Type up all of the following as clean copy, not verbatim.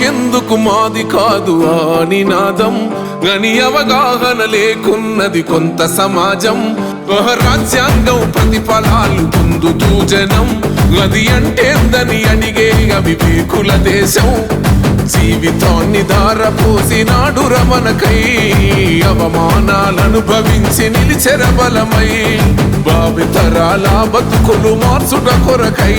మాకెందుకు మాది కాదు ఆ నినాదం గని అవగాహన లేకున్నది కొంత సమాజం రాజ్యాంగం ప్రతిఫలాలు పొందుతూ జనం అది అంటేందని అడిగే అవివేకుల దేశం జీవితాన్ని ధారపోసినాడు రమణకై అవమానాలను భవించి నిలిచెర బలమై భావితరాల బతుకులు మార్చుట కొరకై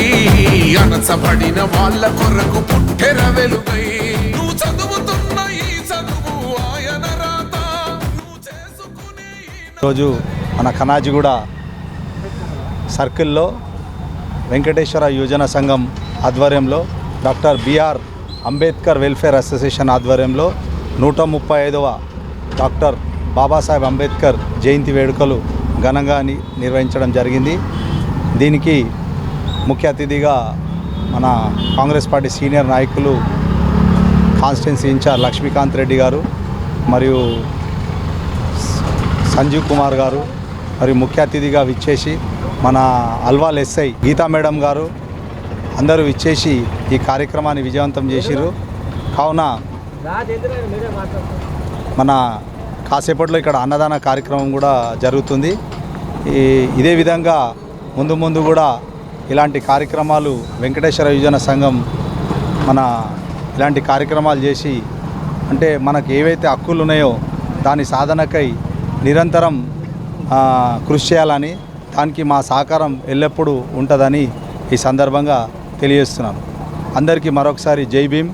అనసబడిన వాళ్ళ కొరకు పుట్టెర వెలుగై నువ్వు చదువుతున్న ఈ చదువు ఆయన రాత నువ్వు చేసుకునే రోజు మన ఖనాజిగూడ సర్కిల్లో వెంకటేశ్వర యువజన సంఘం ఆధ్వర్యంలో doctor B R Ambedkar welfare association ఆధ్వర్యంలో 135వ డాక్టర్ బాబాసాహెబ్ అంబేద్కర్ జయంతి వేడుకలు ఘనంగా నిర్వహించడం జరిగింది. దీనికి ముఖ్య అతిథిగా మన కాంగ్రెస్ పార్టీ సీనియర్ నాయకులు కాన్స్టిట్యున్సీ ఇన్ఛార్జ్ లక్ష్మీకాంత్ రెడ్డి గారు మరియు సంజీవ్ కుమార్ గారు మరియు ముఖ్య అతిథిగా విచ్చేసి మన అల్వాల్ ఎస్ఐ గీతా మేడం గారు అందరూ విచ్చేసి ఈ కార్యక్రమాన్ని విజయవంతం చేసిర్రు. కావున మన కాసేపట్లో ఇక్కడ అన్నదాన కార్యక్రమం కూడా జరుగుతుంది. ఇదే విధంగా ముందు కూడా ఇలాంటి కార్యక్రమాలు వెంకటేశ్వర యువజన సంఘం ఇలాంటి కార్యక్రమాలు చేసి అంటే మనకు ఏవైతే హక్కులు ఉన్నాయో దాని సాధనకై నిరంతరం కృషి చేయాలని దానికి మా సహకారం ఎల్లప్పుడూ ఉంటుందని ఈ సందర్భంగా తెలియజేస్తున్నాను. అందరికీ మరొకసారి జై భీమ్.